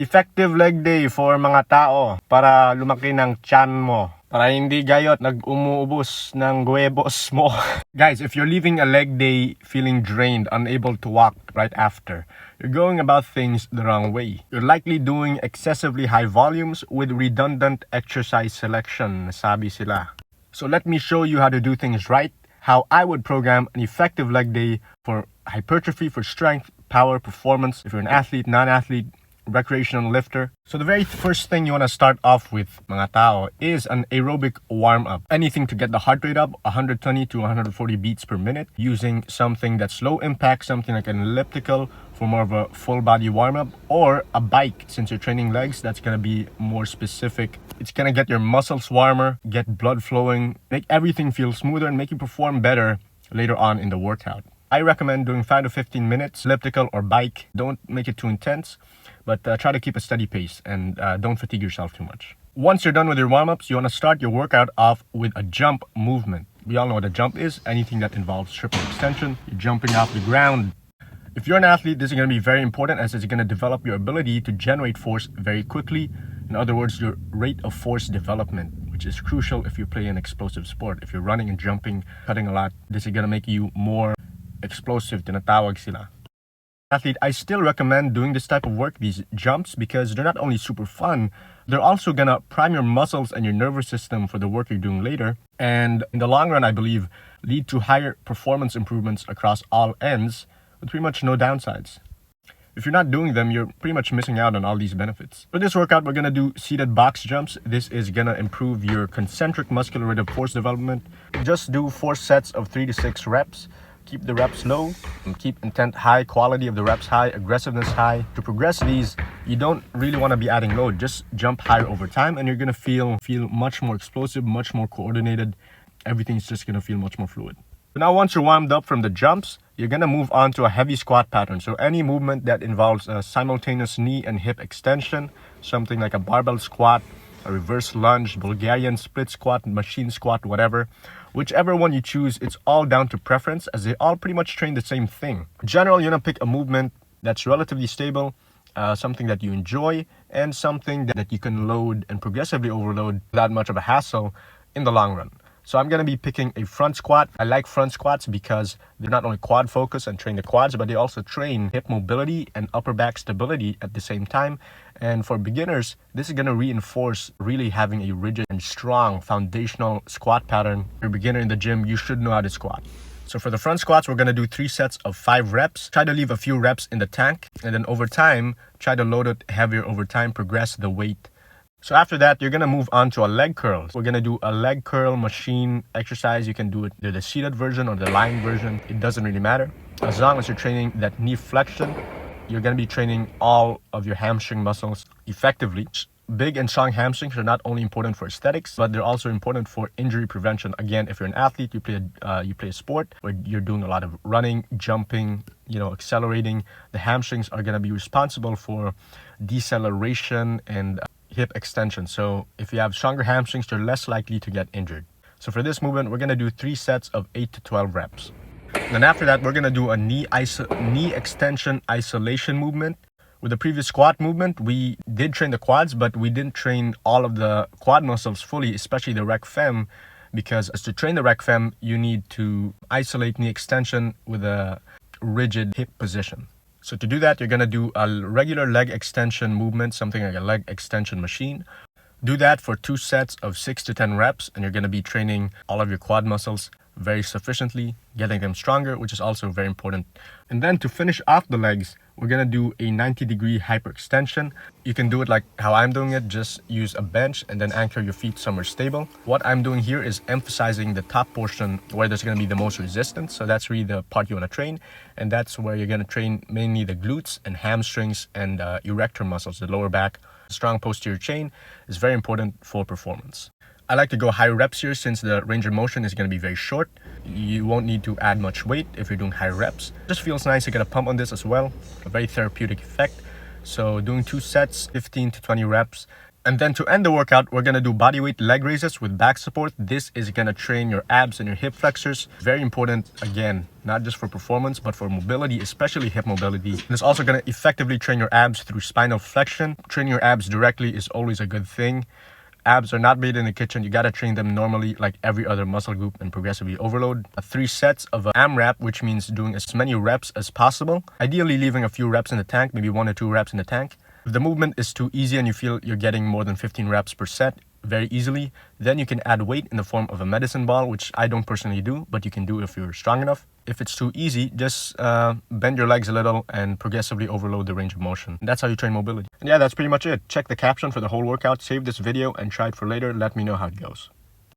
Effective leg day for mga tao para lumaki ng tiyan mo. Para hindi gayot nag-umuubos ng huevos mo. Guys, if you're leaving a leg day feeling drained, unable to walk right after, you're going about things the wrong way. You're likely doing excessively high volumes with redundant exercise selection, sabi sila. So let me show you how to do things right, how I would program an effective leg day for hypertrophy, for strength, power, performance, if you're an athlete, non-athlete, recreational lifter. So the very first thing you want to start off with, mga tao, is an aerobic warm-up. Anything to get the heart rate up, 120 to 140 beats per minute, using something that's low impact, something like an elliptical for more of a full body warm-up, or a bike. Since you're training legs, that's going to be more specific. It's going to get your muscles warmer, get blood flowing, make everything feel smoother, and make you perform better later on in the workout. I recommend doing 5 to 15 minutes, elliptical or bike. Don't make it too intense, but try to keep a steady pace and don't fatigue yourself too much. Once you're done with your warm-ups, you want to start your workout off with a jump movement. We all know what a jump is, anything that involves triple extension. You're jumping off the ground. If you're an athlete, this is going to be very important as it's going to develop your ability to generate force very quickly. In other words, your rate of force development, which is crucial if you play an explosive sport. If you're running and jumping, cutting a lot, this is going to make you more explosive, tinatawag sila. Athlete, I still recommend doing this type of work, these jumps, because they're not only super fun, they're also gonna prime your muscles and your nervous system for the work you're doing later. And in the long run, I believe, lead to higher performance improvements across all ends with pretty much no downsides. If you're not doing them, you're pretty much missing out on all these benefits. For this workout, we're gonna do seated box jumps. This is gonna improve your concentric muscular rate of force development. Just do 4 sets of 3 to 6 reps. Keep the reps low and keep intent high, quality of the reps high, aggressiveness high. To progress these, you don't really want to be adding load. Just jump higher over time and you're going to feel much more explosive, much more coordinated. Everything's just going to feel much more fluid. So now once you're warmed up from the jumps, you're going to move on to a heavy squat pattern. So any movement that involves a simultaneous knee and hip extension, something like a barbell squat, a reverse lunge, Bulgarian split squat, machine squat, whatever. Whichever one you choose, it's all down to preference as they all pretty much train the same thing. In general, you're gonna pick a movement that's relatively stable, something that you enjoy, and something that you can load and progressively overload without much of a hassle in the long run. So I'm gonna be picking a front squat. I like front squats because they're not only quad focused and train the quads, but they also train hip mobility and upper back stability at the same time. And for beginners, this is gonna reinforce really having a rigid and strong foundational squat pattern. If you're a beginner in the gym, you should know how to squat. So for the front squats, we're gonna do 3 sets of 5 reps. Try to leave a few reps in the tank, and then over time, try to load it heavier over time, progress the weight. So after that, you're gonna move on to a leg curl. We're gonna do a leg curl machine exercise. You can do it the seated version or the lying version. It doesn't really matter. As long as you're training that knee flexion, you're gonna be training all of your hamstring muscles effectively. Big and strong hamstrings are not only important for aesthetics, but they're also important for injury prevention. Again, if you're an athlete, you play a sport where you're doing a lot of running, jumping, accelerating, the hamstrings are gonna be responsible for deceleration and hip extension. So if you have stronger hamstrings, you're less likely to get injured. So for this movement, we're gonna do 3 sets of 8 to 12 reps. Then after that, we're gonna do a knee extension isolation movement. With the previous squat movement, we did train the quads, but we didn't train all of the quad muscles fully, especially the rec fem, because to train the rec fem, you need to isolate knee extension with a rigid hip position. So to do that, you're gonna do a regular leg extension movement, something like a leg extension machine. Do that for 2 sets of 6 to 10 reps, and you're gonna be training all of your quad muscles very sufficiently, getting them stronger, which is also very important. And then to finish off the legs, we're gonna do a 90-degree hyperextension. You can do it like how I'm doing it, just use a bench and then anchor your feet somewhere stable. What I'm doing here is emphasizing the top portion where there's gonna be the most resistance. So that's really the part you wanna train. And that's where you're gonna train mainly the glutes and hamstrings and erector muscles, the lower back. Strong posterior chain is very important for performance. I like to go high reps here since the range of motion is going to be very short. You won't need to add much weight if you're doing high reps. Just feels nice to get a pump on this as well. A very therapeutic effect. So doing 2 sets, 15 to 20 reps. And then to end the workout, we're gonna do bodyweight leg raises with back support. This is gonna train your abs and your hip flexors. Very important, again, not just for performance, but for mobility, especially hip mobility. And it's also gonna effectively train your abs through spinal flexion. Training your abs directly is always a good thing. Abs are not made in the kitchen. You gotta train them normally like every other muscle group and progressively overload. 3 sets of an AMRAP, which means doing as many reps as possible. Ideally leaving a few reps in the tank, maybe 1 or 2 reps in the tank. If the movement is too easy and you feel you're getting more than 15 reps per set very easily, then you can add weight in the form of a medicine ball, which I don't personally do, but you can do if you're strong enough. If it's too easy, just bend your legs a little and progressively overload the range of motion. And that's how you train mobility. And yeah, that's pretty much it. Check the caption for the whole workout, save this video and try it for later. Let me know how it goes.